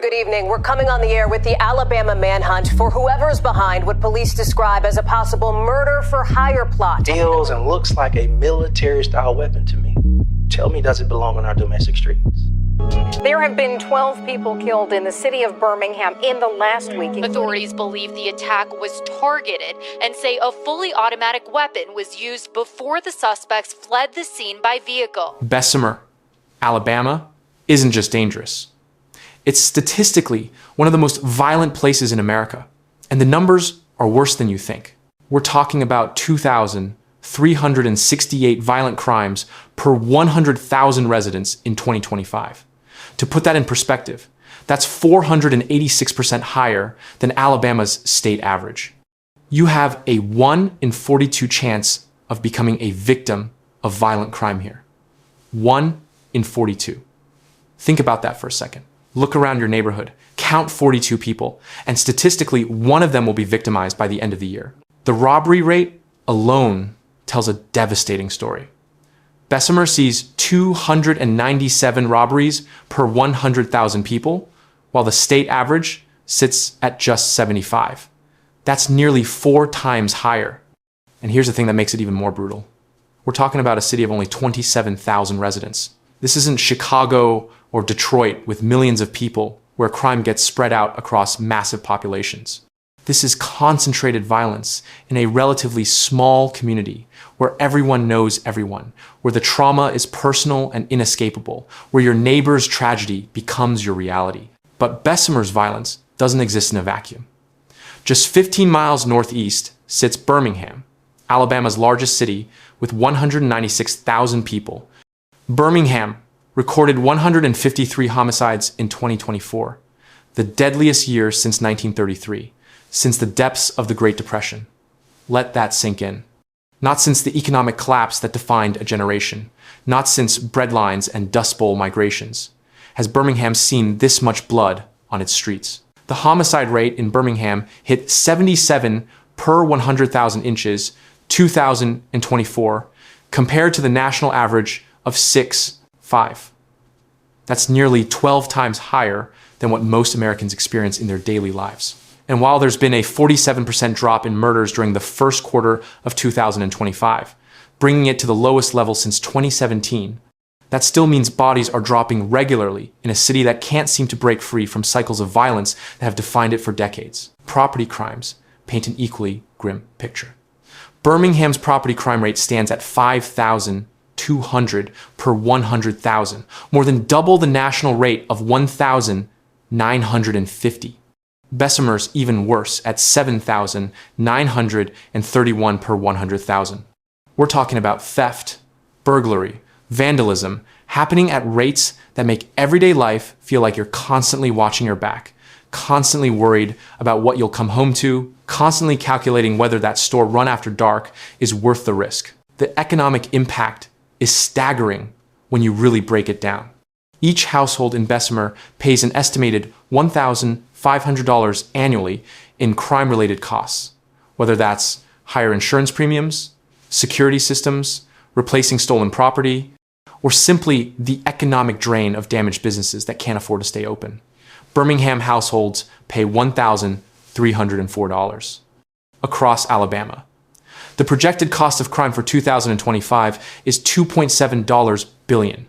Good evening. We're coming on the air with the Alabama manhunt for whoever's behind what police describe as a possible murder-for-hire plot. Feels and looks like a military-style weapon to me. Tell me, does it belong on our domestic streets? There have been 12 people killed in the city of Birmingham in the last week. Authorities believe the attack was targeted and say a fully automatic weapon was used before the suspects fled the scene by vehicle. Bessemer, Alabama, isn't just dangerous. It's statistically one of the most violent places in America, and the numbers are worse than you think. We're talking about 2,368 violent crimes per 100,000 residents in 2025. To put that in perspective, that's 486% higher than Alabama's state average. You have a 1 in 42 chance of becoming a victim of violent crime here. 1 in 42. Think about that for a second. Look around your neighborhood, count 42 people, and statistically, one of them will be victimized by the end of the year. The robbery rate alone tells a devastating story. Bessemer sees 297 robberies per 100,000 people, while the state average sits at just 75. That's nearly 4 times higher. And here's the thing that makes it even more brutal. We're talking about a city of only 27,000 residents. This isn't Chicago or Detroit with millions of people where crime gets spread out across massive populations. This is concentrated violence in a relatively small community where everyone knows everyone, where the trauma is personal and inescapable, where your neighbor's tragedy becomes your reality. But Bessemer's violence doesn't exist in a vacuum. Just 15 miles northeast sits Birmingham, Alabama's largest city with 196,000 people. Birmingham recorded 153 homicides in 2024, the deadliest year since 1933, since the depths of the Great Depression. Let that sink in. Not since the economic collapse that defined a generation, not since breadlines and Dust Bowl migrations, has Birmingham seen this much blood on its streets. The homicide rate in Birmingham hit 77 per 100,000 inches, 2024, compared to the national average of 6.5. That's nearly 12 times higher than what most Americans experience in their daily lives. And while there's been a 47% drop in murders during the first quarter of 2025, bringing it to the lowest level since 2017, that still means bodies are dropping regularly in a city that can't seem to break free from cycles of violence that have defined it for decades. Property crimes paint an equally grim picture. Birmingham's property crime rate stands at 5,200 per 100,000, more than double the national rate of 1,950. Bessemer's even worse at 7,931 per 100,000. We're talking about theft, burglary, vandalism, happening at rates that make everyday life feel like you're constantly watching your back, constantly worried about what you'll come home to, constantly calculating whether that store run after dark is worth the risk. The economic impact is staggering when you really break it down. Each household in Bessemer pays an estimated $1,500 annually in crime-related costs, whether that's higher insurance premiums, security systems, replacing stolen property, or simply the economic drain of damaged businesses that can't afford to stay open. Birmingham households pay $1,304 across Alabama. The projected cost of crime for 2025 is $2.7 billion.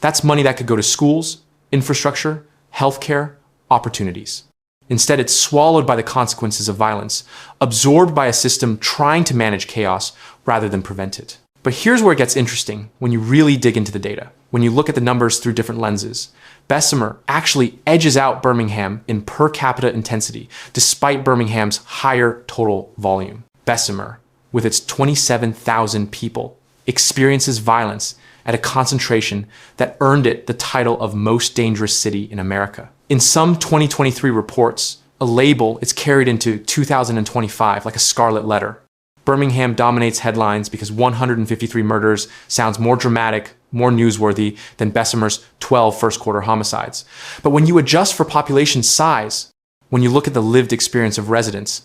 That's money that could go to schools, infrastructure, healthcare, opportunities. Instead, it's swallowed by the consequences of violence, absorbed by a system trying to manage chaos rather than prevent it. But here's where it gets interesting when you really dig into the data. When you look at the numbers through different lenses, Bessemer actually edges out Birmingham in per capita intensity, despite Birmingham's higher total volume. Bessemer, with its 27,000 people, experiences violence at a concentration that earned it the title of most dangerous city in America. In some 2023 reports, a label is carried into 2025 like a scarlet letter. Birmingham dominates headlines because 153 murders sounds more dramatic, more newsworthy than Bessemer's 12 first-quarter homicides. But when you adjust for population size, when you look at the lived experience of residents,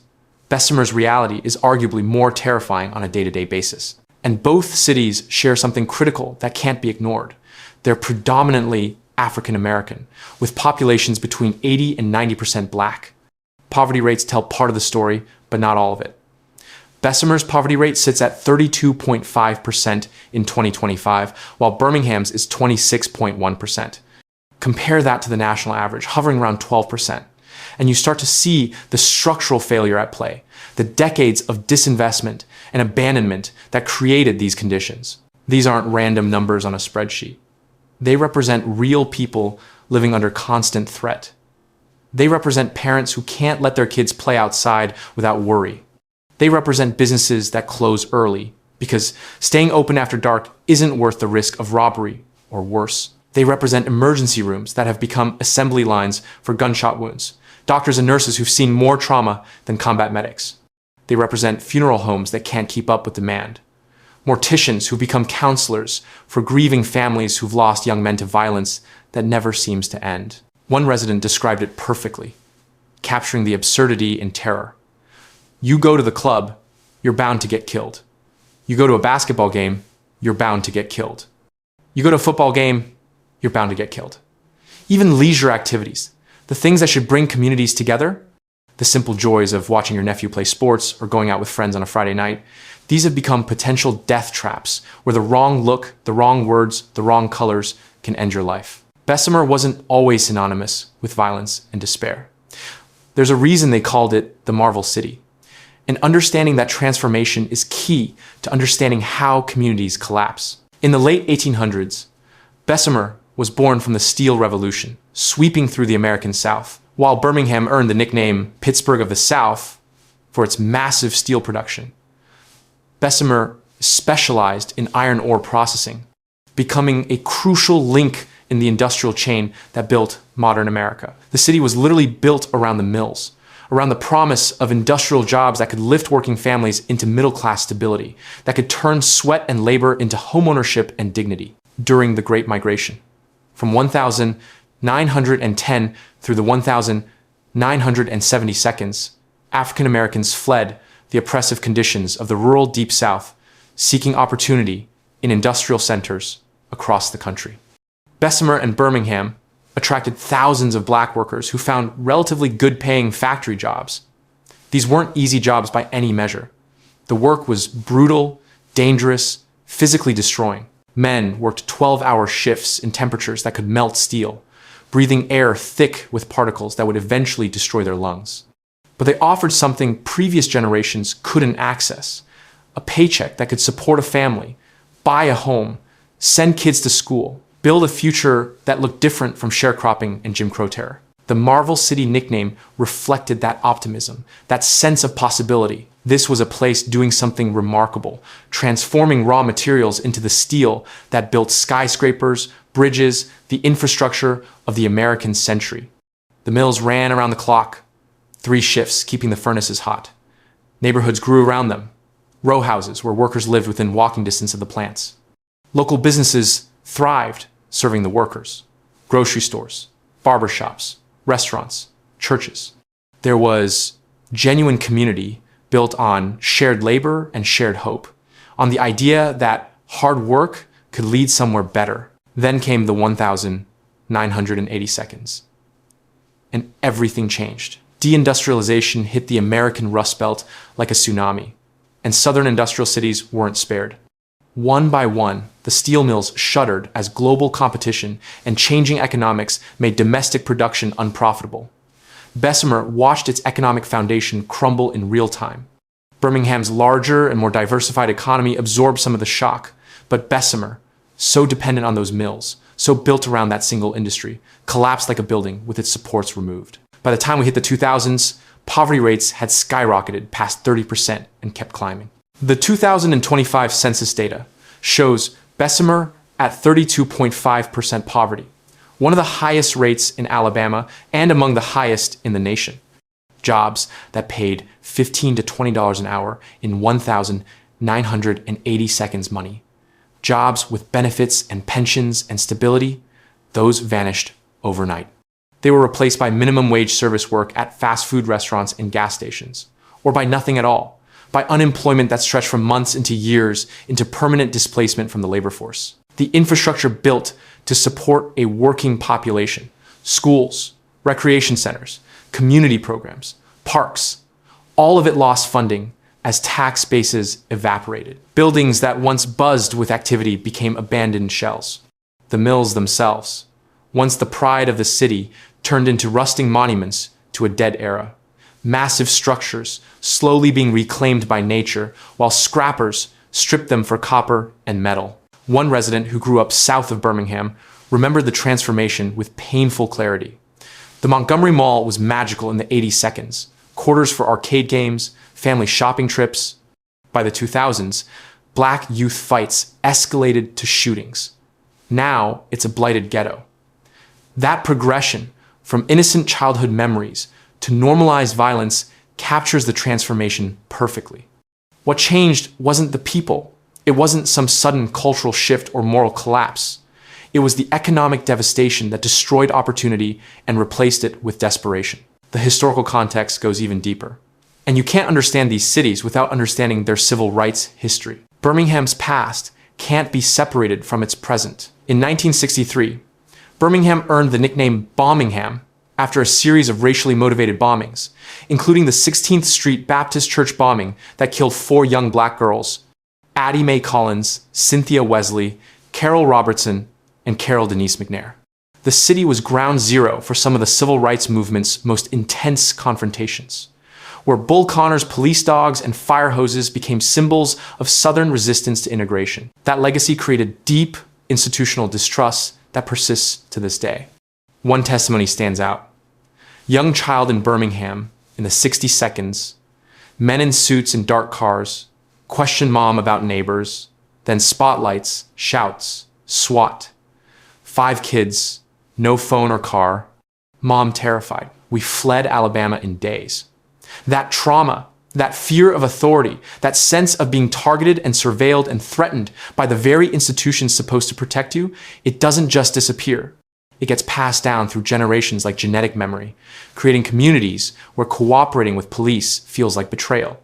Bessemer's reality is arguably more terrifying on a day-to-day basis. And both cities share something critical that can't be ignored. They're predominantly African American, with populations between 80 and 90% Black. Poverty rates tell part of the story, but not all of it. Bessemer's poverty rate sits at 32.5% in 2025, while Birmingham's is 26.1%. Compare that to the national average, hovering around 12%. And you start to see the structural failure at play, the decades of disinvestment and abandonment that created these conditions. These aren't random numbers on a spreadsheet. They represent real people living under constant threat. They represent parents who can't let their kids play outside without worry. They represent businesses that close early because staying open after dark isn't worth the risk of robbery or worse. They represent emergency rooms that have become assembly lines for gunshot wounds, doctors and nurses who've seen more trauma than combat medics. They represent funeral homes that can't keep up with demand, morticians who've become counselors for grieving families who've lost young men to violence that never seems to end. One resident described it perfectly, capturing the absurdity in terror. You go to the club, you're bound to get killed. You go to a basketball game, you're bound to get killed. You go to a football game, you're bound to get killed. Even leisure activities, the things that should bring communities together, the simple joys of watching your nephew play sports or going out with friends on a Friday night, these have become potential death traps where the wrong look, the wrong words, the wrong colors can end your life. Bessemer wasn't always synonymous with violence and despair. There's a reason they called it the Marvel City. And understanding that transformation is key to understanding how communities collapse. In the late 1800s, Bessemer was born from the Steel Revolution, sweeping through the American South, while Birmingham earned the nickname Pittsburgh of the South for its massive steel production. Bessemer specialized in iron ore processing, becoming a crucial link in the industrial chain that built modern America. The city was literally built around the mills, around the promise of industrial jobs that could lift working families into middle-class stability, that could turn sweat and labor into homeownership and dignity. During the Great Migration, from 1910 through the 1972, African Americans fled the oppressive conditions of the rural Deep South, seeking opportunity in industrial centers across the country. Bessemer and Birmingham attracted thousands of Black workers who found relatively good-paying factory jobs. These weren't easy jobs by any measure. The work was brutal, dangerous, physically destroying. Men worked 12-hour shifts in temperatures that could melt steel, breathing air thick with particles that would eventually destroy their lungs. But they offered something previous generations couldn't access: a paycheck that could support a family, buy a home, send kids to school, build a future that looked different from sharecropping and Jim Crow terror. The Marvel City nickname reflected that optimism, that sense of possibility. This was a place doing something remarkable, transforming raw materials into the steel that built skyscrapers, bridges, the infrastructure of the American century. The mills ran around the clock, 3 shifts keeping the furnaces hot. Neighborhoods grew around them, row houses where workers lived within walking distance of the plants. Local businesses thrived serving the workers: grocery stores, barbershops, restaurants, churches. There was genuine community built on shared labor and shared hope, on the idea that hard work could lead somewhere better. Then came the 1982, and everything changed. Deindustrialization hit the American Rust Belt like a tsunami, and southern industrial cities weren't spared. One by one, the steel mills shuttered as global competition and changing economics made domestic production unprofitable. Bessemer watched its economic foundation crumble in real time. Birmingham's larger and more diversified economy absorbed some of the shock, but Bessemer, so dependent on those mills, so built around that single industry, collapsed like a building with its supports removed. By the time we hit the 2000s, poverty rates had skyrocketed past 30% and kept climbing. The 2025 census data shows Bessemer at 32.5% poverty, one of the highest rates in Alabama and among the highest in the nation. Jobs that paid $15 to $20 an hour in 1,980 seconds money. Jobs with benefits and pensions and stability, those vanished overnight. They were replaced by minimum wage service work at fast food restaurants and gas stations, or by nothing at all, by unemployment that stretched from months into years into permanent displacement from the labor force. The infrastructure built to support a working population, schools, recreation centers, community programs, parks. All of it lost funding as tax bases evaporated. Buildings that once buzzed with activity became abandoned shells. The mills themselves, once the pride of the city, turned into rusting monuments to a dead era. Massive structures slowly being reclaimed by nature, while scrappers stripped them for copper and metal. One resident who grew up south of Birmingham remembered the transformation with painful clarity. The Montgomery Mall was magical in the 80 seconds. Quarters for arcade games, family shopping trips. By the 2000s, black youth fights escalated to shootings. Now it's a blighted ghetto. That progression from innocent childhood memories to normalized violence captures the transformation perfectly. What changed wasn't the people. It wasn't some sudden cultural shift or moral collapse. It was the economic devastation that destroyed opportunity and replaced it with desperation. The historical context goes even deeper. And you can't understand these cities without understanding their civil rights history. Birmingham's past can't be separated from its present. In 1963, Birmingham earned the nickname Bombingham after a series of racially motivated bombings, including the 16th Street Baptist Church bombing that killed 4 young black girls, Addie Mae Collins, Cynthia Wesley, Carol Robertson, and Carol Denise McNair. The city was ground zero for some of the civil rights movement's most intense confrontations, where Bull Connor's police dogs and fire hoses became symbols of Southern resistance to integration. That legacy created deep institutional distrust that persists to this day. One testimony stands out. Young child in Birmingham in the 60 seconds, men in suits in dark cars, question mom about neighbors, then spotlights, shouts, SWAT. 5 kids, no phone or car, mom terrified. We fled Alabama in days. That trauma, that fear of authority, that sense of being targeted and surveilled and threatened by the very institutions supposed to protect you, it doesn't just disappear. It gets passed down through generations like genetic memory, creating communities where cooperating with police feels like betrayal,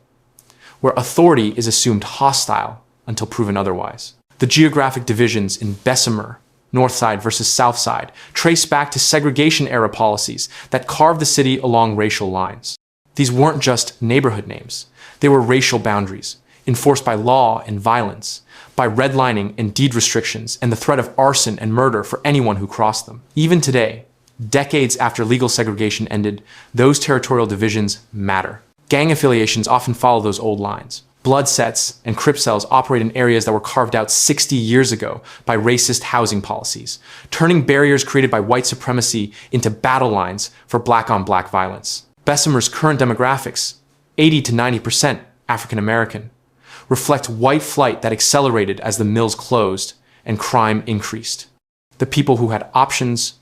where authority is assumed hostile until proven otherwise. The geographic divisions in Bessemer, North Side versus South Side, trace back to segregation-era policies that carved the city along racial lines. These weren't just neighborhood names. They were racial boundaries, enforced by law and violence, by redlining and deed restrictions, and the threat of arson and murder for anyone who crossed them. Even today, decades after legal segregation ended, those territorial divisions matter. Gang affiliations often follow those old lines. Blood sets and Crips cells operate in areas that were carved out 60 years ago by racist housing policies, turning barriers created by white supremacy into battle lines for black-on-black violence. Bessemer's current demographics, 80 to 90% African American, reflect white flight that accelerated as the mills closed and crime increased. The people who had options,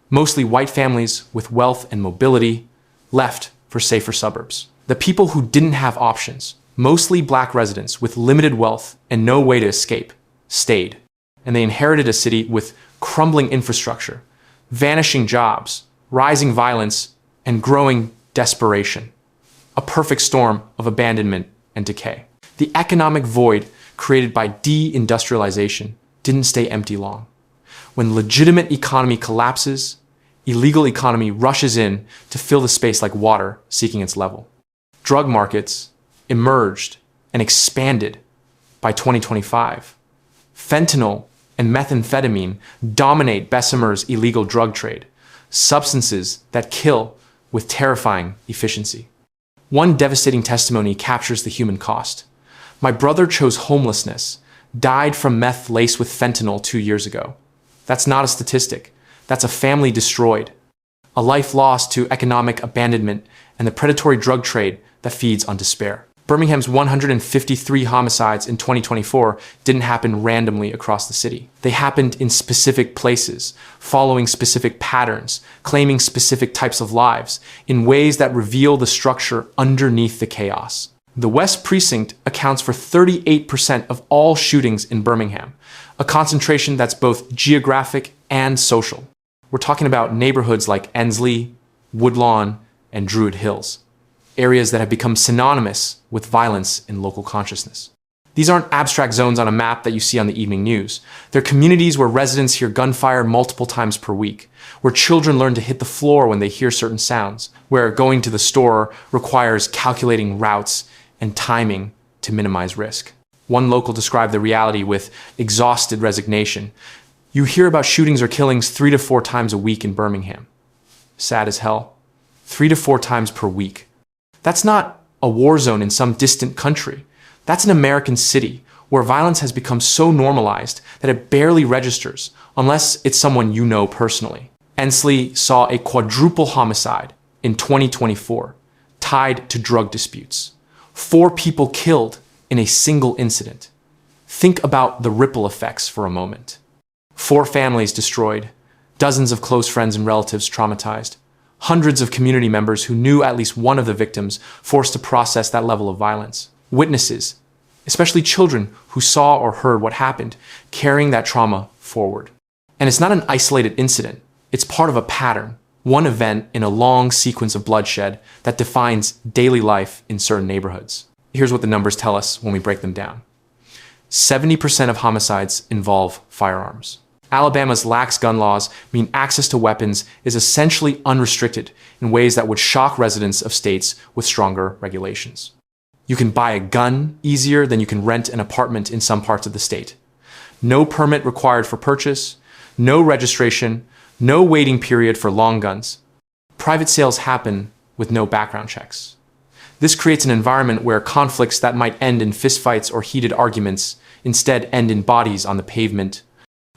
mostly white families with wealth and mobility, left for safer suburbs. The people who didn't have options, mostly black residents with limited wealth and no way to escape, stayed. And they inherited a city with crumbling infrastructure, vanishing jobs, rising violence, and growing desperation. A perfect storm of abandonment and decay. The economic void created by de-industrialization didn't stay empty long. When legitimate economy collapses, illegal economy rushes in to fill the space like water seeking its level. Drug markets emerged and expanded by 2025. Fentanyl and methamphetamine dominate Bessemer's illegal drug trade, substances that kill with terrifying efficiency. One devastating testimony captures the human cost. My brother chose homelessness, died from meth laced with fentanyl 2 years ago. That's not a statistic. That's a family destroyed. A life lost to economic abandonment and the predatory drug trade that feeds on despair. Birmingham's 153 homicides in 2024 didn't happen randomly across the city. They happened in specific places, following specific patterns, claiming specific types of lives, in ways that reveal the structure underneath the chaos. The West Precinct accounts for 38% of all shootings in Birmingham, a concentration that's both geographic and social. We're talking about neighborhoods like Ensley, Woodlawn, and Druid Hills, areas that have become synonymous with violence in local consciousness. These aren't abstract zones on a map that you see on the evening news. They're communities where residents hear gunfire multiple times per week, where children learn to hit the floor when they hear certain sounds, where going to the store requires calculating routes and timing to minimize risk. One local described the reality with exhausted resignation. You hear about shootings or killings 3 to 4 times a week in Birmingham. Sad as hell. 3 to 4 times per week. That's not a war zone in some distant country. That's an American city where violence has become so normalized that it barely registers unless it's someone you know personally. Ensley saw a quadruple homicide in 2024 tied to drug disputes. 4 people killed in a single incident. Think about the ripple effects for a moment. 4 families destroyed, dozens of close friends and relatives traumatized, hundreds of community members who knew at least one of the victims forced to process that level of violence. Witnesses, especially children who saw or heard what happened, carrying that trauma forward. And it's not an isolated incident. It's part of a pattern, one event in a long sequence of bloodshed that defines daily life in certain neighborhoods. Here's what the numbers tell us when we break them down. 70% of homicides involve firearms. Alabama's lax gun laws mean access to weapons is essentially unrestricted in ways that would shock residents of states with stronger regulations. You can buy a gun easier than you can rent an apartment in some parts of the state. No permit required for purchase, no registration, no waiting period for long guns. Private sales happen with no background checks. This creates an environment where conflicts that might end in fistfights or heated arguments instead end in bodies on the pavement,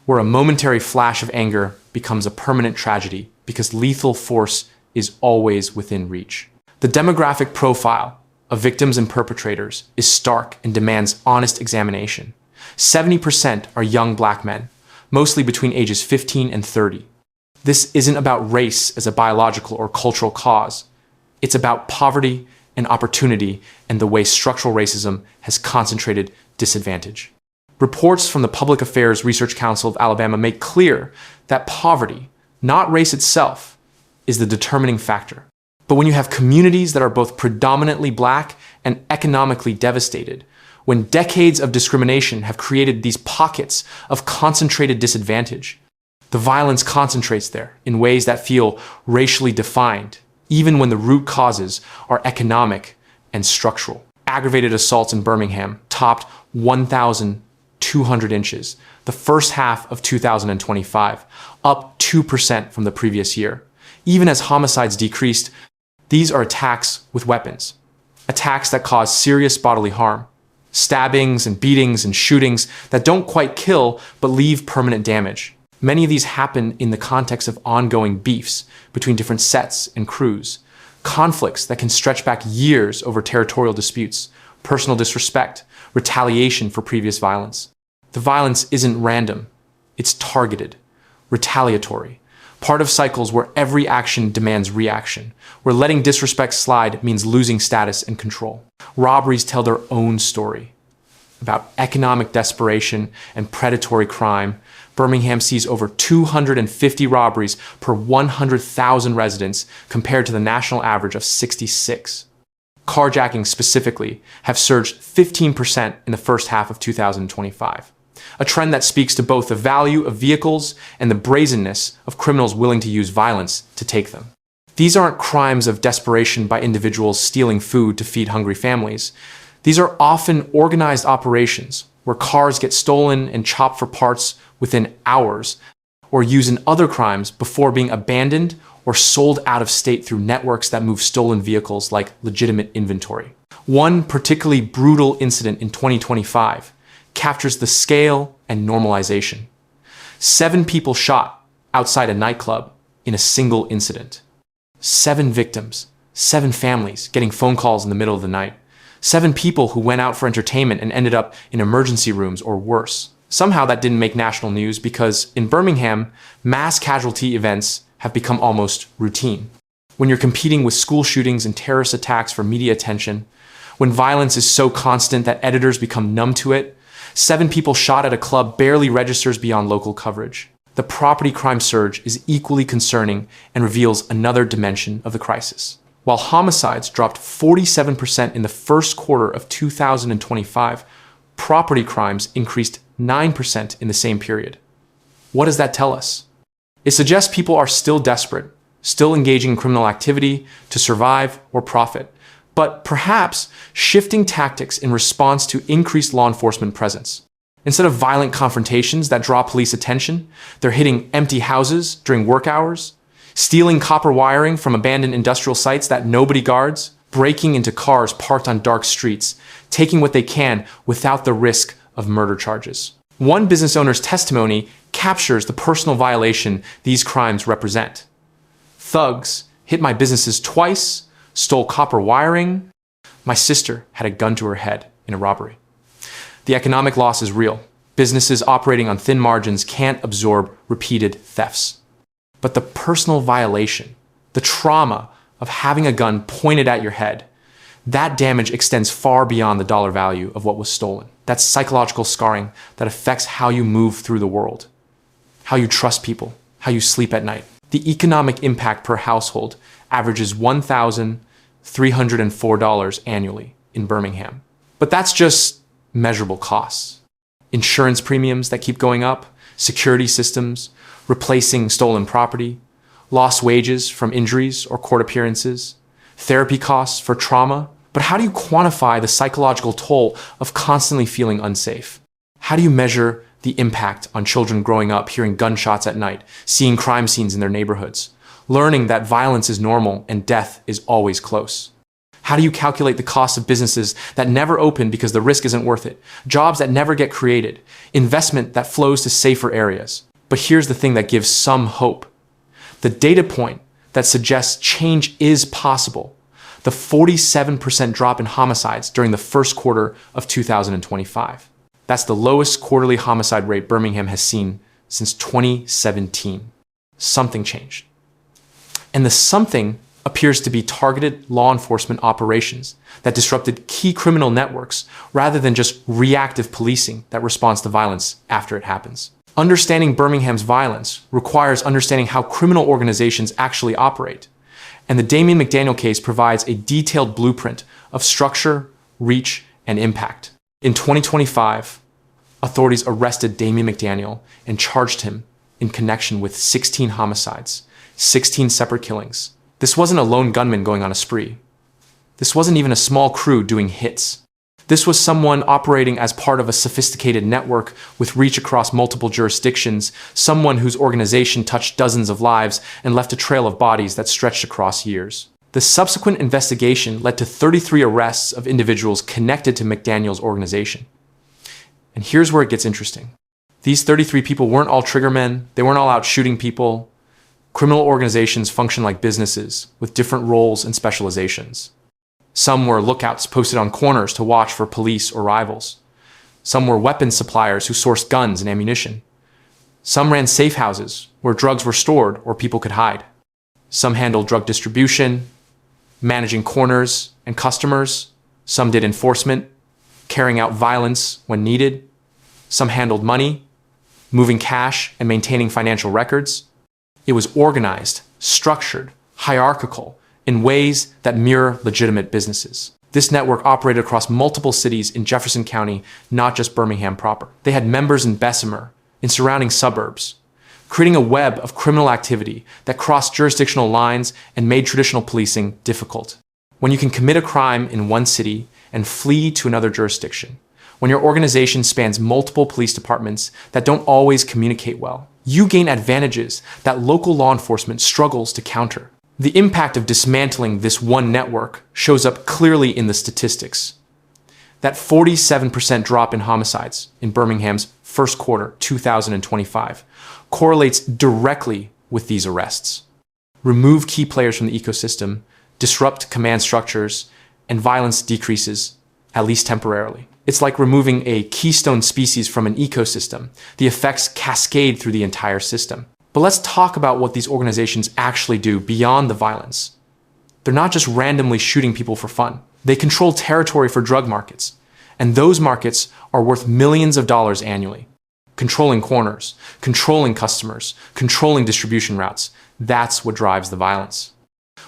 where a momentary flash of anger becomes a permanent tragedy because lethal force is always within reach. The demographic profile of victims and perpetrators is stark and demands honest examination. 70% are young black men, mostly between ages 15 and 30. This isn't about race as a biological or cultural cause. It's about poverty and opportunity and the way structural racism has concentrated disadvantage. Reports from the Public Affairs Research Council of Alabama make clear that poverty, not race itself, is the determining factor. But when you have communities that are both predominantly black and economically devastated, when decades of discrimination have created these pockets of concentrated disadvantage, the violence concentrates there in ways that feel racially defined, even when the root causes are economic and structural. Aggravated assaults in Birmingham topped 1,200 inches the first half of 2025, up 2% from the previous year. Even as homicides decreased, these are attacks with weapons, attacks that cause serious bodily harm, stabbings and beatings and shootings that don't quite kill but leave permanent damage. Many of these happen in the context of ongoing beefs between different sets and crews, conflicts that can stretch back years over territorial disputes, personal disrespect, retaliation for previous violence. The violence isn't random, it's targeted, retaliatory, part of cycles where every action demands reaction, where letting disrespect slide means losing status and control. Robberies tell their own story. About economic desperation and predatory crime, Birmingham sees over 250 robberies per 100,000 residents compared to the national average of 66. Carjackings specifically have surged 15% in the first half of 2025. A trend that speaks to both the value of vehicles and the brazenness of criminals willing to use violence to take them. These aren't crimes of desperation by individuals stealing food to feed hungry families. These are often organized operations where cars get stolen and chopped for parts within hours, or used in other crimes before being abandoned or sold out of state through networks that move stolen vehicles like legitimate inventory. One particularly brutal incident in 2025 captures the scale and normalization. 7 people shot outside a nightclub in a single incident. 7 victims, 7 families getting phone calls in the middle of the night. 7 people who went out for entertainment and ended up in emergency rooms or worse. Somehow that didn't make national news because in Birmingham, mass casualty events have become almost routine. When you're competing with school shootings and terrorist attacks for media attention, when violence is so constant that editors become numb to it, 7 people shot at a club barely registers beyond local coverage. The property crime surge is equally concerning and reveals another dimension of the crisis. While homicides dropped 47% in the first quarter of 2025, property crimes increased 9% in the same period. What does that tell us? It suggests people are still desperate, still engaging in criminal activity to survive or profit, but perhaps shifting tactics in response to increased law enforcement presence. Instead of violent confrontations that draw police attention, they're hitting empty houses during work hours, stealing copper wiring from abandoned industrial sites that nobody guards, breaking into cars parked on dark streets, taking what they can without the risk of murder charges. One business owner's testimony captures the personal violation these crimes represent. Thugs hit my businesses twice, stole copper wiring. My sister had a gun to her head in a robbery. The economic loss is real. Businesses operating on thin margins can't absorb repeated thefts. But the personal violation, the trauma of having a gun pointed at your head, that damage extends far beyond the dollar value of what was stolen. That's psychological scarring that affects how you move through the world, how you trust people, how you sleep at night. The economic impact per household averages $1,304 annually in Birmingham. But that's just measurable costs. Insurance premiums that keep going up, security systems, replacing stolen property, lost wages from injuries or court appearances, therapy costs for trauma. But how do you quantify the psychological toll of constantly feeling unsafe? How do you measure the impact on children growing up hearing gunshots at night, seeing crime scenes in their neighborhoods, learning that violence is normal and death is always close? How do you calculate the cost of businesses that never open because the risk isn't worth it, jobs that never get created, investment that flows to safer areas? But here's the thing that gives some hope. The data point that suggests change is possible. The 47% drop in homicides during the first quarter of 2025. That's the lowest quarterly homicide rate Birmingham has seen since 2017. Something changed. And the something appears to be targeted law enforcement operations that disrupted key criminal networks rather than just reactive policing that responds to violence after it happens. Understanding Birmingham's violence requires understanding how criminal organizations actually operate. And the Damien McDaniel case provides a detailed blueprint of structure, reach, and impact. In 2025, authorities arrested Damien McDaniel and charged him in connection with 16 homicides, 16 separate killings. This wasn't a lone gunman going on a spree. This wasn't even a small crew doing hits. This was someone operating as part of a sophisticated network with reach across multiple jurisdictions, someone whose organization touched dozens of lives and left a trail of bodies that stretched across years. The subsequent investigation led to 33 arrests of individuals connected to McDaniel's organization. And here's where it gets interesting. These 33 people weren't all triggermen. They weren't all out shooting people. Criminal organizations function like businesses with different roles and specializations. Some were lookouts posted on corners to watch for police or rivals. Some were weapons suppliers who sourced guns and ammunition. Some ran safe houses where drugs were stored or people could hide. Some handled drug distribution, managing corners and customers. Some did enforcement, carrying out violence when needed. Some handled money, moving cash and maintaining financial records. It was organized, structured, hierarchical, in ways that mirror legitimate businesses. This network operated across multiple cities in Jefferson County, not just Birmingham proper. They had members in Bessemer, in surrounding suburbs, creating a web of criminal activity that crossed jurisdictional lines and made traditional policing difficult. When you can commit a crime in one city and flee to another jurisdiction, when your organization spans multiple police departments that don't always communicate well, you gain advantages that local law enforcement struggles to counter. The impact of dismantling this one network shows up clearly in the statistics. That 47% drop in homicides in Birmingham's first quarter 2025 correlates directly with these arrests. Remove key players from the ecosystem, disrupt command structures, and violence decreases, at least temporarily. It's like removing a keystone species from an ecosystem. The effects cascade through the entire system. But let's talk about what these organizations actually do beyond the violence. They're not just randomly shooting people for fun. They control territory for drug markets, and those markets are worth millions of dollars annually. Controlling corners, controlling customers, controlling distribution routes, that's what drives the violence.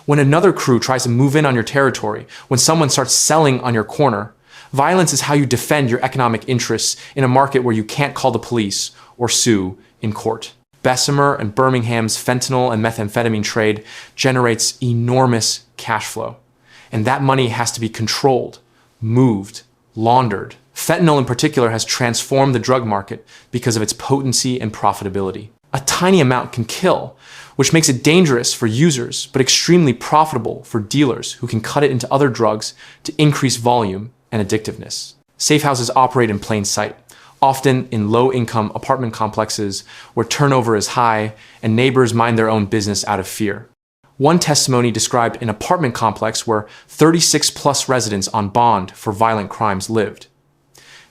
When another crew tries to move in on your territory, when someone starts selling on your corner, Violence is how you defend your economic interests in a market where you can't call the police or sue in court. Bessemer and Birmingham's fentanyl and methamphetamine trade generates enormous cash flow. And that money has to be controlled, moved, laundered. Fentanyl in particular has transformed the drug market because of its potency and profitability. A tiny amount can kill, which makes it dangerous for users, but extremely profitable for dealers who can cut it into other drugs to increase volume and addictiveness. Safe houses operate in plain sight, often in low-income apartment complexes where turnover is high and neighbors mind their own business out of fear. One testimony described an apartment complex where 36-plus residents on bond for violent crimes lived.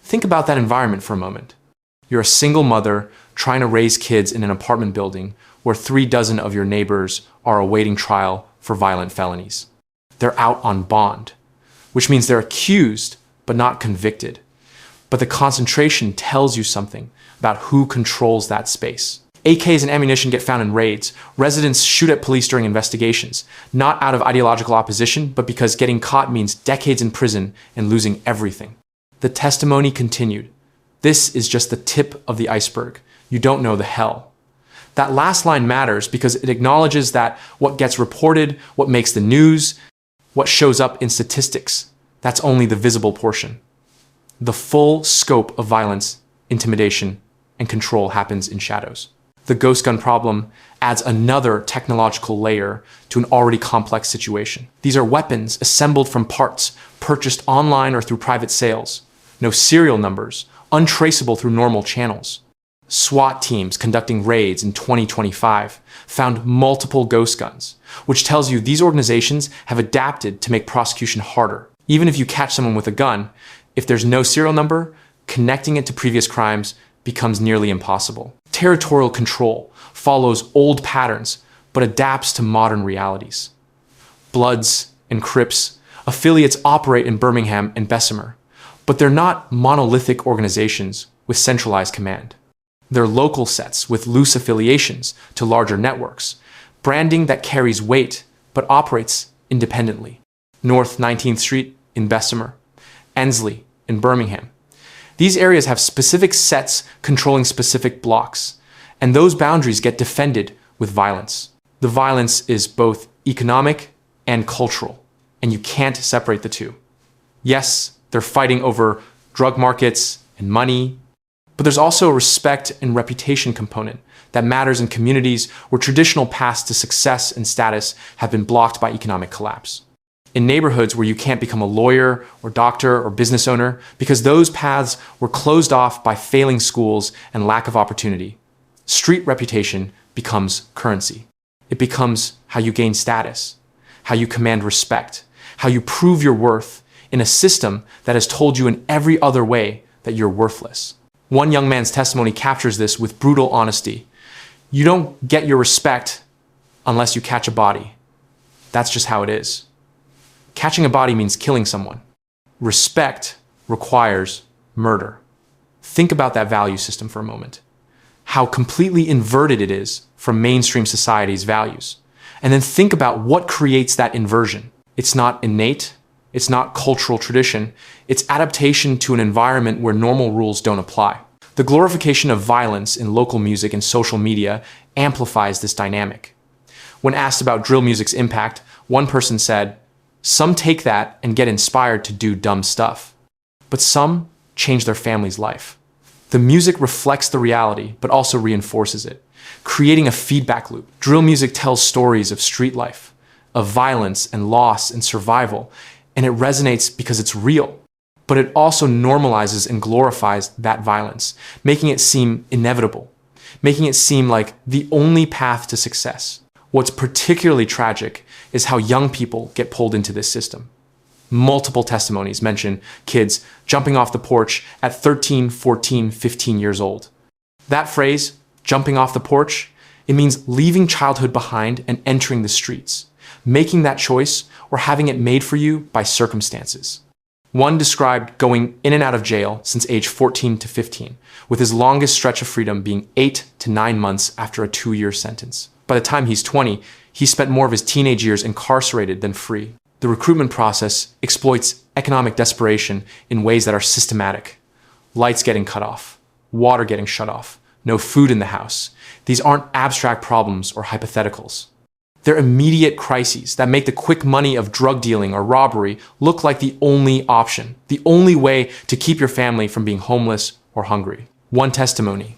Think about that environment for a moment. You're a single mother trying to raise kids in an apartment building where 36 of your neighbors are awaiting trial for violent felonies. They're out on bond, which means they're accused but not convicted. But the concentration tells you something about who controls that space. AKs and ammunition get found in raids. Residents shoot at police during investigations, not out of ideological opposition, but because getting caught means decades in prison and losing everything. The testimony continued. This is just the tip of the iceberg. You don't know the hell. That last line matters because it acknowledges that what gets reported, what makes the news, what shows up in statistics, that's only the visible portion. The full scope of violence, intimidation, and control happens in shadows. The ghost gun problem adds another technological layer to an already complex situation. These are weapons assembled from parts purchased online or through private sales. No serial numbers, untraceable through normal channels. SWAT teams conducting raids in 2025 found multiple ghost guns, which tells you these organizations have adapted to make prosecution harder. Even if you catch someone with a gun, if there's no serial number, connecting it to previous crimes becomes nearly impossible. Territorial control follows old patterns but adapts to modern realities. Bloods and Crips affiliates operate in Birmingham and Bessemer, but they're not monolithic organizations with centralized command. They're local sets with loose affiliations to larger networks, branding that carries weight but operates independently. North 19th Street in Bessemer, Ensley in Birmingham. These areas have specific sets controlling specific blocks, and those boundaries get defended with violence. The violence is both economic and cultural, and you can't separate the two. Yes, they're fighting over drug markets and money, but there's also a respect and reputation component that matters in communities where traditional paths to success and status have been blocked by economic collapse. In neighborhoods where you can't become a lawyer or doctor or business owner because those paths were closed off by failing schools and lack of opportunity, street reputation becomes currency. It becomes how you gain status, how you command respect, how you prove your worth in a system that has told you in every other way that you're worthless. One young man's testimony captures this with brutal honesty. You don't get your respect unless you catch a body. That's just how it is. Catching a body means killing someone. Respect requires murder. Think about that value system for a moment. How completely inverted it is from mainstream society's values. And then think about what creates that inversion. It's not innate. It's not cultural tradition. It's adaptation to an environment where normal rules don't apply. The glorification of violence in local music and social media amplifies this dynamic. When asked about drill music's impact, one person said, "Some take that and get inspired to do dumb stuff, but some change their family's life." The music reflects the reality, but also reinforces it, creating a feedback loop. Drill music tells stories of street life, of violence and loss and survival, and it resonates because it's real. But it also normalizes and glorifies that violence, making it seem inevitable, making it seem like the only path to success. What's particularly tragic is how young people get pulled into this system. Multiple testimonies mention kids jumping off the porch at 13, 14, 15 years old. That phrase, jumping off the porch, it means leaving childhood behind and entering the streets, making that choice or having it made for you by circumstances. One described going in and out of jail since age 14 to 15, with his longest stretch of freedom being 8 to 9 months after a 2-year sentence. By the time he's 20, he spent more of his teenage years incarcerated than free. The recruitment process exploits economic desperation in ways that are systematic. Lights getting cut off, water getting shut off, no food in the house. These aren't abstract problems or hypotheticals. They're immediate crises that make the quick money of drug dealing or robbery look like the only option, the only way to keep your family from being homeless or hungry. One testimony: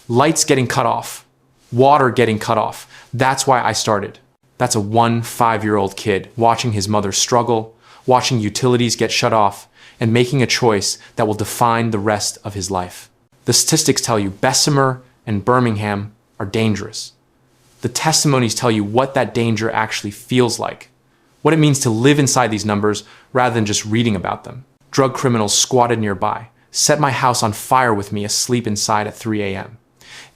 lights getting cut off, water getting cut off. That's why I started. That's a 5-year-old kid watching his mother struggle, watching utilities get shut off, and making a choice that will define the rest of his life. The statistics tell you Bessemer and Birmingham are dangerous. The testimonies tell you what that danger actually feels like, what it means to live inside these numbers rather than just reading about them. Drug criminals squatted nearby, set my house on fire with me asleep inside at 3 a.m.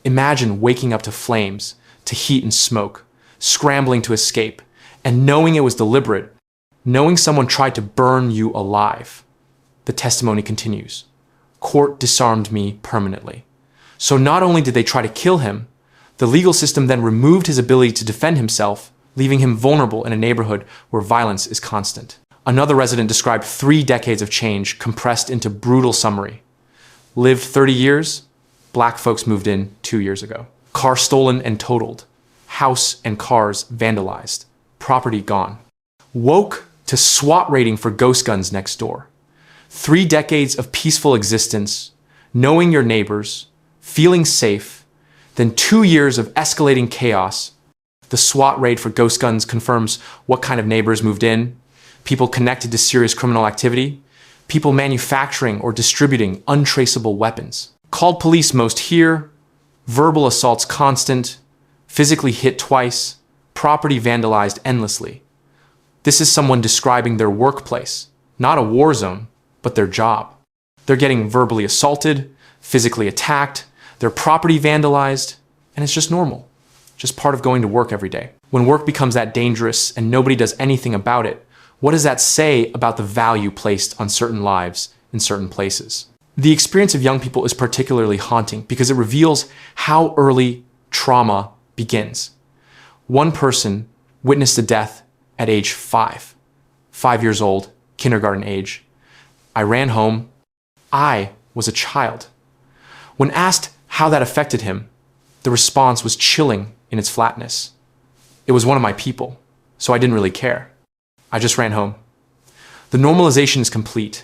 Imagine waking up to flames, to heat and smoke, scrambling to escape, and knowing it was deliberate, knowing someone tried to burn you alive. The testimony continues. Court disarmed me permanently. So not only did they try to kill him, the legal system then removed his ability to defend himself, leaving him vulnerable in a neighborhood where violence is constant. Another resident described 3 decades of change compressed into brutal summary. Lived 30 years, black folks moved in 2 years ago. Car stolen and totaled. House and cars vandalized. Property gone. Woke to SWAT raiding for ghost guns next door. 3 decades of peaceful existence, knowing your neighbors, feeling safe, then 2 years of escalating chaos. The SWAT raid for ghost guns confirms what kind of neighbors moved in, people connected to serious criminal activity, people manufacturing or distributing untraceable weapons. Called police most here, verbal assaults constant, physically hit twice, property vandalized endlessly. This is someone describing their workplace, not a war zone, but their job. They're getting verbally assaulted, physically attacked, their property vandalized, and it's just normal, just part of going to work every day. When work becomes that dangerous and nobody does anything about it, what does that say about the value placed on certain lives in certain places? The experience of young people is particularly haunting because it reveals how early trauma begins. One person witnessed a death at age 5 years old, kindergarten age. I ran home. I was a child. When asked how that affected him, the response was chilling in its flatness. It was one of my people, so I didn't really care. I just ran home. The normalization is complete.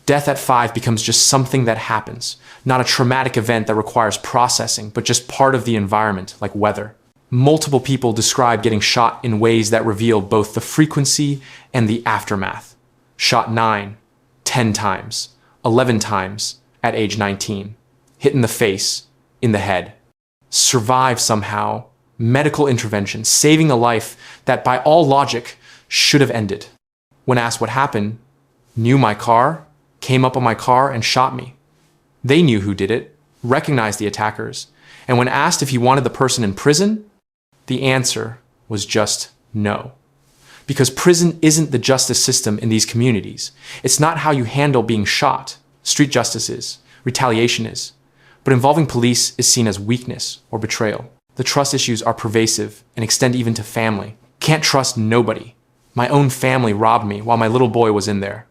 Death at 5 becomes just something that happens, not a traumatic event that requires processing, but just part of the environment, like weather. Multiple people describe getting shot in ways that reveal both the frequency and the aftermath. Shot 9, 10 times, 11 times at age 19. Hit in the face, in the head. Survive somehow, medical intervention, saving a life that by all logic should have ended. When asked what happened, knew my car, came up on my car and shot me. They knew who did it, recognized the attackers, and when asked if he wanted the person in prison, the answer was just no. Because prison isn't the justice system in these communities. It's not how you handle being shot. Street justice is, retaliation is. But involving police is seen as weakness or betrayal. The trust issues are pervasive and extend even to family. Can't trust nobody. My own family robbed me while my little boy was in there.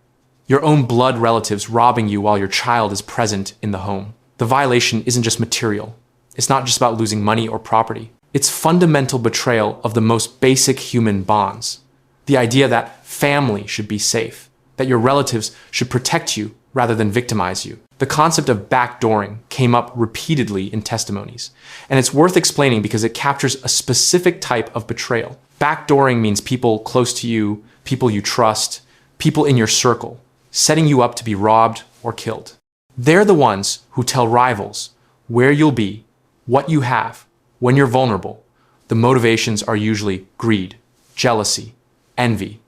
Your own blood relatives robbing you while your child is present in the home. The violation isn't just material. It's not just about losing money or property. It's fundamental betrayal of the most basic human bonds. The idea that family should be safe, that your relatives should protect you rather than victimize you. The concept of backdooring came up repeatedly in testimonies, and it's worth explaining because it captures a specific type of betrayal. Backdooring means people close to you, people you trust, people in your circle, setting you up to be robbed or killed. They're the ones who tell rivals where you'll be, what you have, when you're vulnerable. The motivations are usually greed, jealousy, envy.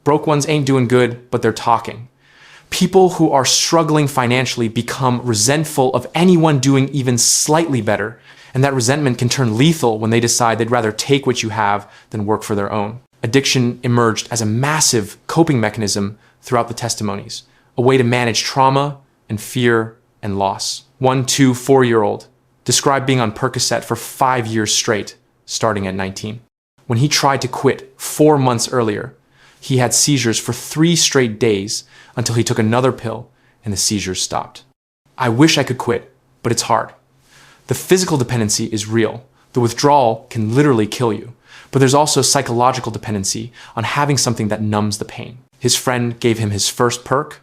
Broke ones ain't doing good, but they're talking. People who are struggling financially become resentful of anyone doing even slightly better, and that resentment can turn lethal when they decide they'd rather take what you have than work for their own. Addiction emerged as a massive coping mechanism throughout the testimonies, a way to manage trauma and fear and loss. 1, 2, 4-year-old described being on Percocet for 5 years straight, starting at 19. When he tried to quit 4 months earlier, He had seizures for 3 straight days until he took another pill and the seizures stopped. I wish I could quit, but it's hard. The physical dependency is real. The withdrawal can literally kill you. But there's also psychological dependency on having something that numbs the pain. His friend gave him his first perk,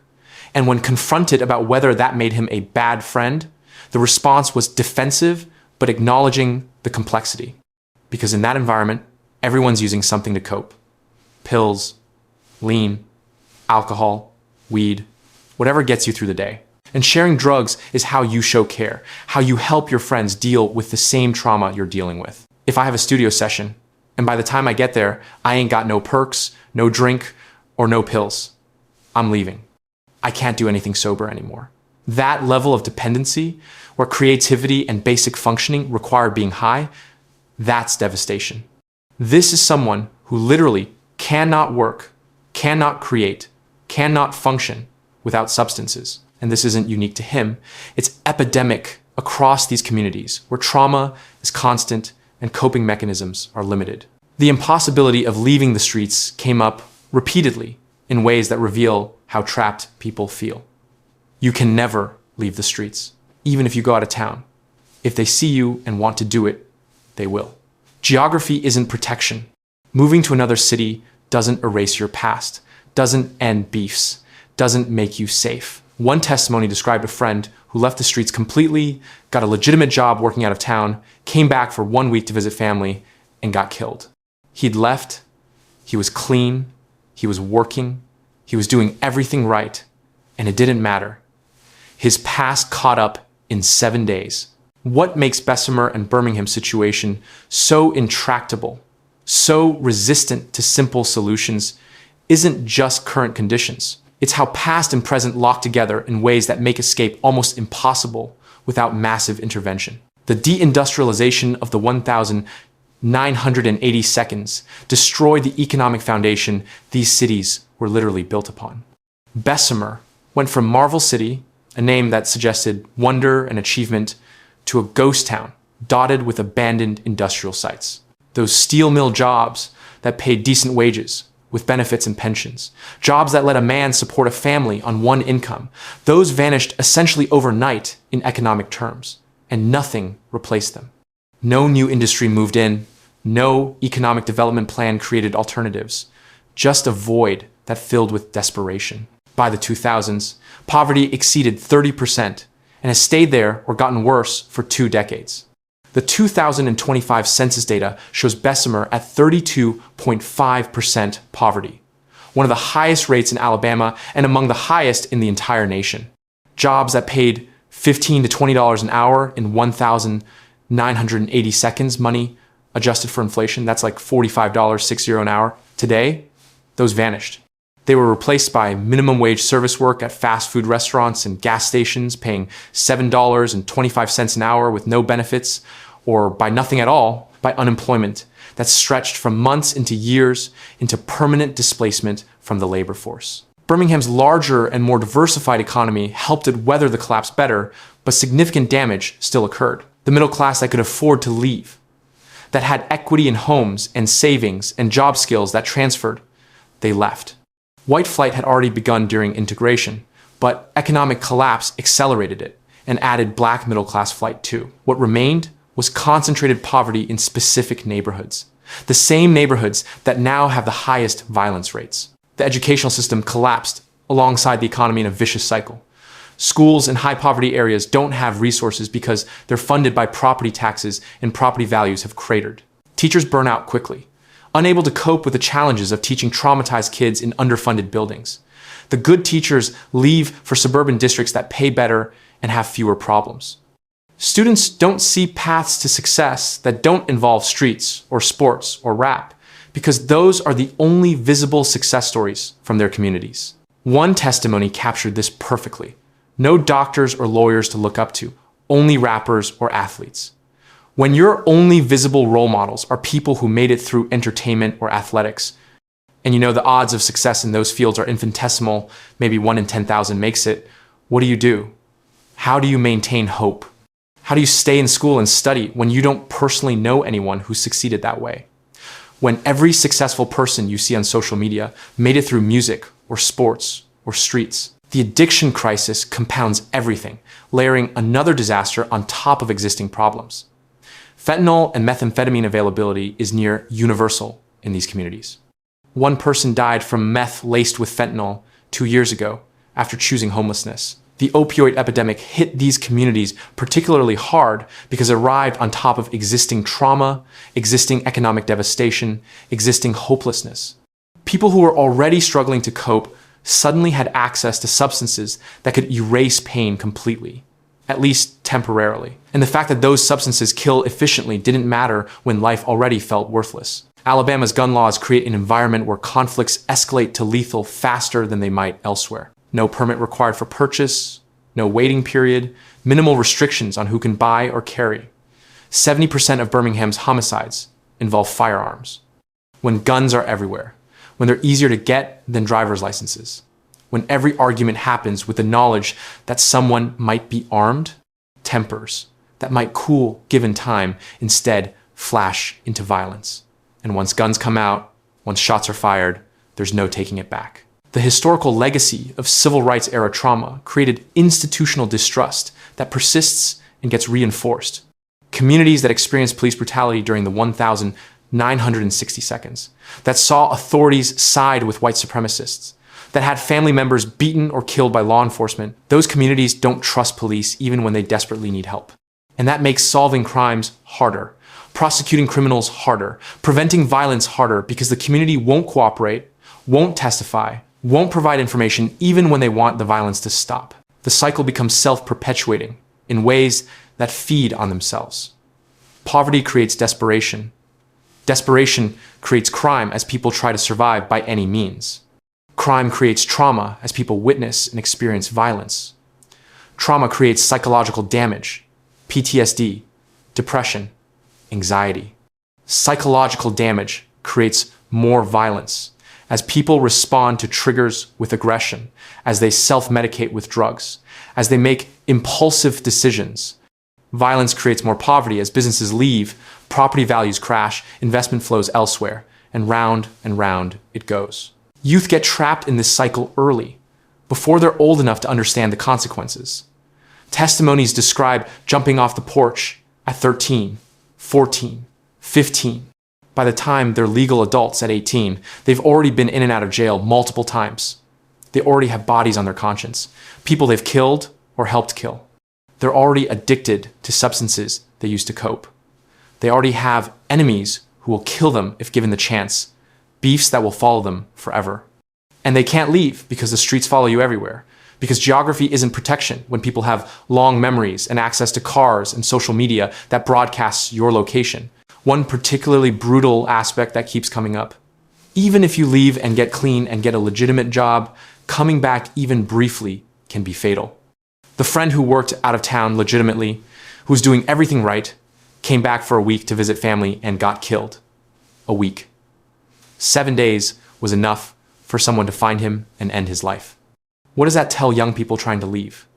and when confronted about whether that made him a bad friend, the response was defensive, but acknowledging the complexity. Because in that environment, everyone's using something to cope. Pills, lean, alcohol, weed, whatever gets you through the day. And sharing drugs is how you show care, how you help your friends deal with the same trauma you're dealing with. If I have a studio session, and by the time I get there, I ain't got no perks, no drink, or no pills, I'm leaving. I can't do anything sober anymore. That level of dependency, where creativity and basic functioning require being high, that's devastation. This is someone who literally cannot work, cannot create, cannot function without substances. And this isn't unique to him. It's epidemic across these communities where trauma is constant and coping mechanisms are limited. The impossibility of leaving the streets came up repeatedly in ways that reveal how trapped people feel. You can never leave the streets, even if you go out of town. If they see you and want to do it, they will. Geography isn't protection. Moving to another city doesn't erase your past, doesn't end beefs, doesn't make you safe. One testimony described a friend who left the streets completely, got a legitimate job working out of town, came back for 1 week to visit family, and got killed. He'd left, he was clean, he was working, he was doing everything right, and it didn't matter. His past caught up in 7 days. What makes Bessemer and Birmingham's situation so intractable, so resistant to simple solutions, isn't just current conditions. It's how past and present lock together in ways that make escape almost impossible without massive intervention. The deindustrialization of the 1,980 seconds destroyed the economic foundation these cities were literally built upon. Bessemer went from Marvel City, a name that suggested wonder and achievement, to a ghost town dotted with abandoned industrial sites. Those steel mill jobs that paid decent wages, with benefits and pensions. Jobs that let a man support a family on one income. Those vanished essentially overnight in economic terms, and nothing replaced them. No new industry moved in, no economic development plan created alternatives, just a void that filled with desperation. By the 2000s, poverty exceeded 30% and has stayed there or gotten worse for 2 decades. The 2025 census data shows Bessemer at 32.5% poverty, one of the highest rates in Alabama and among the highest in the entire nation. Jobs that paid $15 to $20 an hour in 1,980 seconds, money adjusted for inflation, that's like $45.60 an hour. Today, those vanished. They were replaced by minimum wage service work at fast food restaurants and gas stations paying $7.25 an hour with no benefits, or by nothing at all, by unemployment that stretched from months into years into permanent displacement from the labor force. Birmingham's larger and more diversified economy helped it weather the collapse better, but significant damage still occurred. The middle class that could afford to leave, that had equity in homes and savings and job skills that transferred, they left. White flight had already begun during integration, but economic collapse accelerated it and added black middle-class flight too. What remained was concentrated poverty in specific neighborhoods, the same neighborhoods that now have the highest violence rates. The educational system collapsed alongside the economy in a vicious cycle. Schools in high-poverty areas don't have resources because they're funded by property taxes and property values have cratered. Teachers burn out quickly, unable to cope with the challenges of teaching traumatized kids in underfunded buildings. The good teachers leave for suburban districts that pay better and have fewer problems. Students don't see paths to success that don't involve streets or sports or rap, because those are the only visible success stories from their communities. One testimony captured this perfectly. No doctors or lawyers to look up to, only rappers or athletes. When your only visible role models are people who made it through entertainment or athletics, and you know the odds of success in those fields are infinitesimal, maybe 1 in 10,000 makes it, what do? How do you maintain hope? How do you stay in school and study when you don't personally know anyone who succeeded that way? when every successful person you see on social media made it through music or sports or streets. The addiction crisis compounds everything, layering another disaster on top of existing problems. Fentanyl and methamphetamine availability is near universal in these communities. One person died from meth laced with fentanyl 2 years ago after choosing homelessness. The opioid epidemic hit these communities particularly hard because it arrived on top of existing trauma, existing economic devastation, existing hopelessness. People who were already struggling to cope suddenly had access to substances that could erase pain completely, at least temporarily. And the fact that those substances kill efficiently didn't matter when life already felt worthless. Alabama's gun laws create an environment where conflicts escalate to lethal faster than they might elsewhere. No permit required for purchase, no waiting period, minimal restrictions on who can buy or carry. 70% of Birmingham's homicides involve firearms. When guns are everywhere, when they're easier to get than driver's licenses, when every argument happens with the knowledge that someone might be armed, tempers that might cool given time instead flash into violence. And once guns come out, once shots are fired, there's no taking it back. The historical legacy of civil rights era trauma created institutional distrust that persists and gets reinforced. Communities that experienced police brutality during the 1,960 seconds, that saw authorities side with white supremacists, that had family members beaten or killed by law enforcement, those communities don't trust police even when they desperately need help. And that makes solving crimes harder, prosecuting criminals harder, preventing violence harder because the community won't cooperate, won't testify, won't provide information even when they want the violence to stop. The cycle becomes self-perpetuating in ways that feed on themselves. Poverty creates desperation. Desperation creates crime as people try to survive by any means. Crime creates trauma as people witness and experience violence. Trauma creates psychological damage, PTSD, depression, anxiety. Psychological damage creates more violence as people respond to triggers with aggression, as they self-medicate with drugs, as they make impulsive decisions. Violence creates more poverty as businesses leave, property values crash, investment flows elsewhere, and round it goes. Youth get trapped in this cycle early, before they're old enough to understand the consequences. Testimonies describe jumping off the porch at 13, 14, 15. By the time they're legal adults at 18, they've already been in and out of jail multiple times. They already have bodies on their conscience, people they've killed or helped kill. They're already addicted to substances they used to cope. They already have enemies who will kill them if given the chance, beefs that will follow them forever. And they can't leave because the streets follow you everywhere, because geography isn't protection when people have long memories and access to cars and social media that broadcasts your location. One particularly brutal aspect that keeps coming up. Even if you leave and get clean and get a legitimate job, coming back even briefly can be fatal. The friend who worked out of town legitimately, who was doing everything right, came back for a week to visit family and got killed. A week. 7 days was enough for someone to find him and end his life. What does that tell young people trying to leave?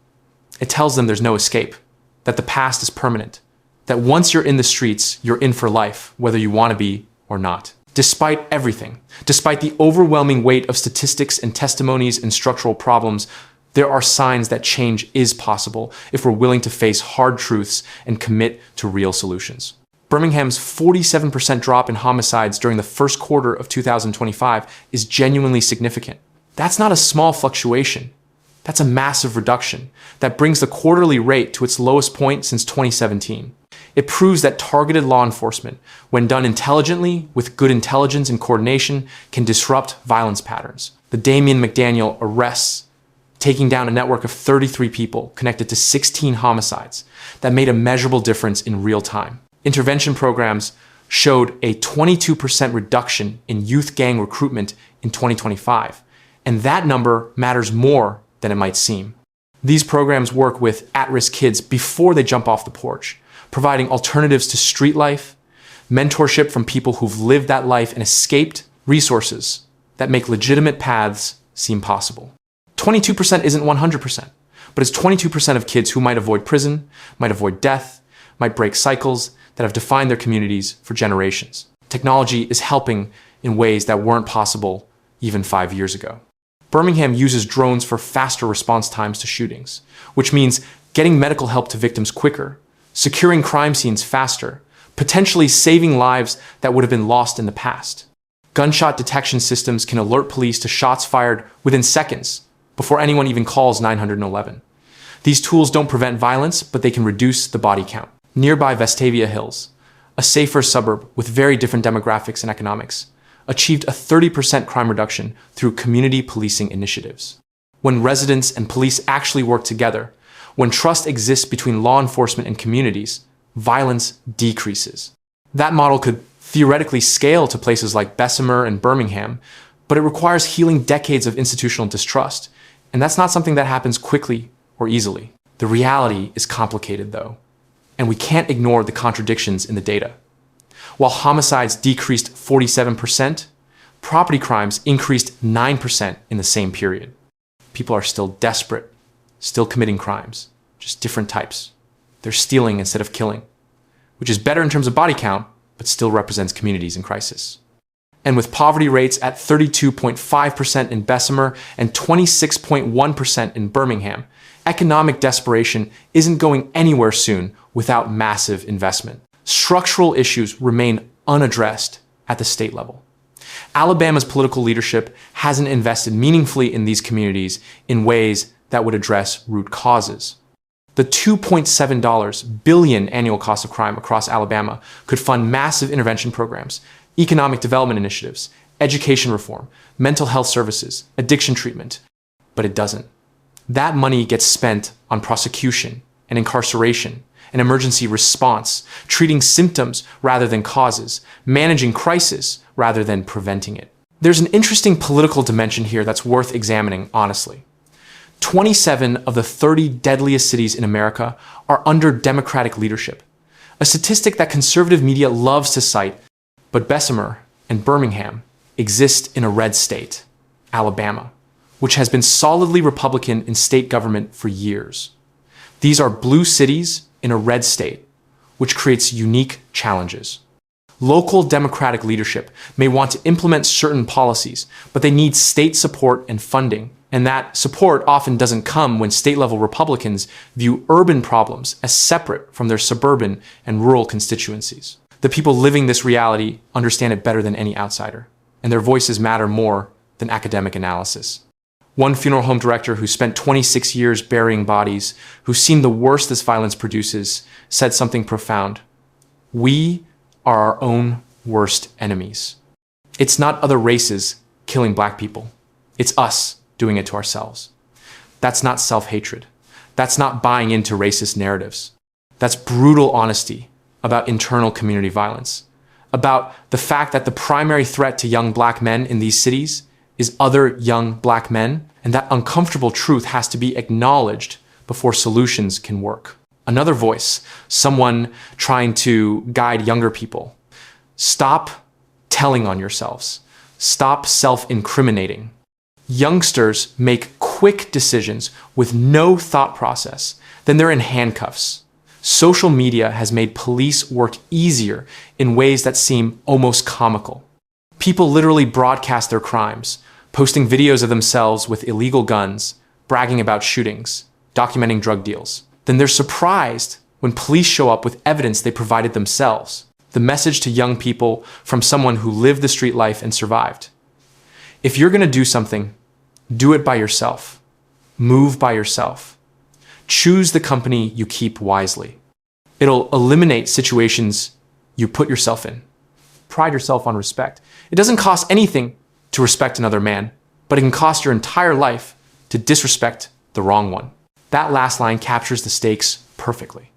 It tells them there's no escape, that the past is permanent, that once you're in the streets, you're in for life, whether you want to be or not. Despite everything, despite the overwhelming weight of statistics and testimonies and structural problems, there are signs that change is possible if we're willing to face hard truths and commit to real solutions. Birmingham's 47% drop in homicides during the first quarter of 2025 is genuinely significant. That's not a small fluctuation. That's a massive reduction that brings the quarterly rate to its lowest point since 2017. It proves that targeted law enforcement, when done intelligently with good intelligence and coordination, can disrupt violence patterns. The Damien McDaniel arrests, taking down a network of 33 people connected to 16 homicides that made a measurable difference in real time. Intervention programs showed a 22% reduction in youth gang recruitment in 2025, and that number matters more than it might seem. These programs work with at-risk kids before they jump off the porch, providing alternatives to street life, mentorship from people who've lived that life and escaped, resources that make legitimate paths seem possible. 22% isn't 100%, but it's 22% of kids who might avoid prison, might avoid death, might break cycles that have defined their communities for generations. Technology is helping in ways that weren't possible even 5 years ago. Birmingham uses drones for faster response times to shootings, which means getting medical help to victims quicker, securing crime scenes faster, potentially saving lives that would have been lost in the past. Gunshot detection systems can alert police to shots fired within seconds before anyone even calls 911. These tools don't prevent violence, but they can reduce the body count. Nearby Vestavia Hills, a safer suburb with very different demographics and economics, achieved a 30% crime reduction through community policing initiatives. When residents and police actually work together, when trust exists between law enforcement and communities, violence decreases. That model could theoretically scale to places like Bessemer and Birmingham, but it requires healing decades of institutional distrust, and that's not something that happens quickly or easily. The reality is complicated, though, and we can't ignore the contradictions in the data. While homicides decreased 47%, property crimes increased 9% in the same period. People are still desperate, still committing crimes, just different types. They're stealing instead of killing, which is better in terms of body count, but still represents communities in crisis. And with poverty rates at 32.5% in Bessemer and 26.1% in Birmingham, economic desperation isn't going anywhere soon without massive investment. Structural issues remain unaddressed at the state level. Alabama's political leadership hasn't invested meaningfully in these communities in ways that would address root causes. The $2.7 billion annual cost of crime across Alabama could fund massive intervention programs, economic development initiatives, education reform, mental health services, addiction treatment, but it doesn't. That money gets spent on prosecution and incarceration, an emergency response, treating symptoms rather than causes, managing crisis rather than preventing it. There's an interesting political dimension here that's worth examining honestly. 27 of the 30 deadliest cities in America are under Democratic leadership, a statistic that conservative media loves to cite, but Bessemer and Birmingham exist in a red state, Alabama, which has been solidly Republican in state government for years. These are blue cities in a red state, which creates unique challenges. Local Democratic leadership may want to implement certain policies, but they need state support and funding, and that support often doesn't come when state-level Republicans view urban problems as separate from their suburban and rural constituencies. The people living this reality understand it better than any outsider, and their voices matter more than academic analysis. One funeral home director who spent 26 years burying bodies, who's seen the worst this violence produces, said something profound. We are our own worst enemies. It's not other races killing black people. It's us doing it to ourselves. That's not self-hatred. That's not buying into racist narratives. That's brutal honesty about internal community violence, about the fact that the primary threat to young black men in these cities is other young black men, and that uncomfortable truth has to be acknowledged before solutions can work. Another voice, someone trying to guide younger people. Stop telling on yourselves. Stop self-incriminating. Youngsters make quick decisions with no thought process, then they're in handcuffs. Social media has made police work easier in ways that seem almost comical. People literally broadcast their crimes, posting videos of themselves with illegal guns, bragging about shootings, documenting drug deals. Then they're surprised when police show up with evidence they provided themselves. The message to young people from someone who lived the street life and survived. If you're going to do something, do it by yourself. Move by yourself. Choose the company you keep wisely. It'll eliminate situations you put yourself in. Pride yourself on respect. It doesn't cost anything to respect another man, but it can cost your entire life to disrespect the wrong one. That last line captures the stakes perfectly.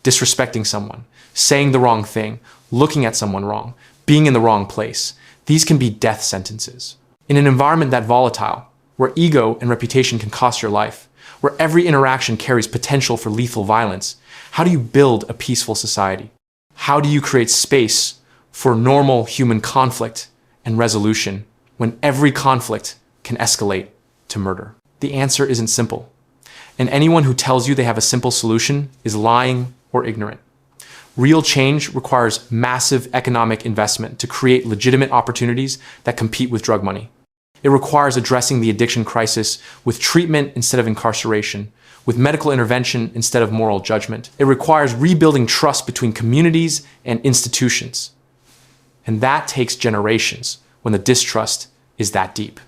Disrespecting someone, saying the wrong thing, looking at someone wrong, being in the wrong place. These can be death sentences. In an environment that volatile, where ego and reputation can cost your life, where every interaction carries potential for lethal violence, how do you build a peaceful society? How do you create space for normal human conflict and resolution when every conflict can escalate to murder? The answer isn't simple, and anyone who tells you they have a simple solution is lying or ignorant. Real change requires massive economic investment to create legitimate opportunities that compete with drug money. It requires addressing the addiction crisis with treatment instead of incarceration, with medical intervention instead of moral judgment. It requires rebuilding trust between communities and institutions. And that takes generations when the distrust is that deep.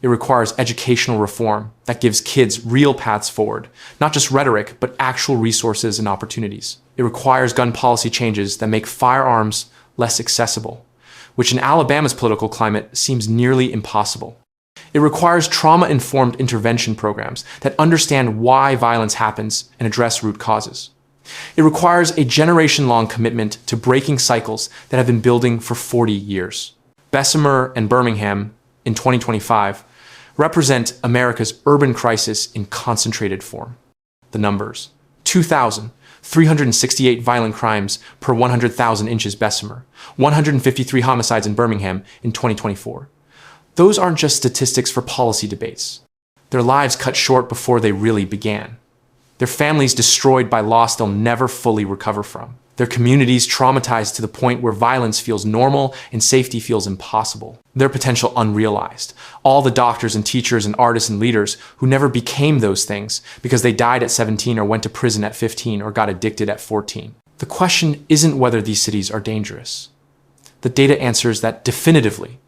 It requires educational reform that gives kids real paths forward, not just rhetoric, but actual resources and opportunities. It requires gun policy changes that make firearms less accessible, which in Alabama's political climate seems nearly impossible. It requires trauma-informed intervention programs that understand why violence happens and address root causes. It requires a generation-long commitment to breaking cycles that have been building for 40 years. Bessemer and Birmingham in 2025 represent America's urban crisis in concentrated form. The numbers: 2,368 violent crimes per 100,000 inches Bessemer, 153 homicides in Birmingham in 2024. Those aren't just statistics for policy debates. Their lives cut short before they really began. Their families destroyed by loss they'll never fully recover from. Their communities traumatized to the point where violence feels normal and safety feels impossible. Their potential unrealized. All the doctors and teachers and artists and leaders who never became those things because they died at 17 or went to prison at 15 or got addicted at 14. The question isn't whether these cities are dangerous. The data answers that definitively,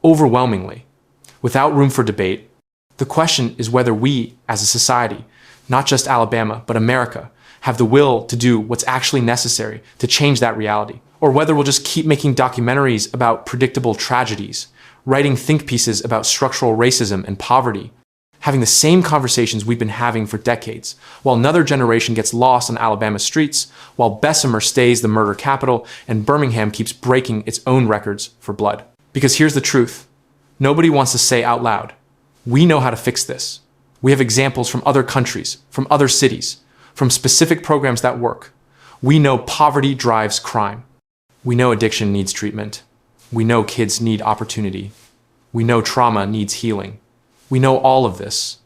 overwhelmingly, without room for debate. The question is whether we, as a society, not just Alabama, but America, have the will to do what's actually necessary to change that reality, or whether we'll just keep making documentaries about predictable tragedies, writing think pieces about structural racism and poverty, having the same conversations we've been having for decades, while another generation gets lost on Alabama streets, while Bessemer stays the murder capital and Birmingham keeps breaking its own records for blood. Because here's the truth. Nobody wants to say out loud, we know how to fix this. We have examples from other countries, from other cities, from specific programs that work. We know poverty drives crime. We know addiction needs treatment. We know kids need opportunity. We know trauma needs healing. We know all of this.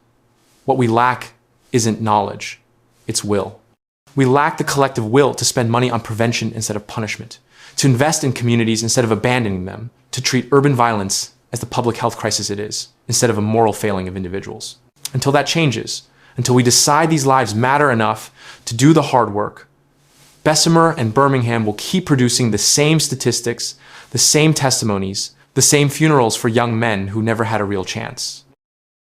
What we lack isn't knowledge, it's will. We lack the collective will to spend money on prevention instead of punishment, to invest in communities instead of abandoning them, to treat urban violence as the public health crisis it is, instead of a moral failing of individuals. Until that changes, until we decide these lives matter enough to do the hard work, Bessemer and Birmingham will keep producing the same statistics, the same testimonies, the same funerals for young men who never had a real chance.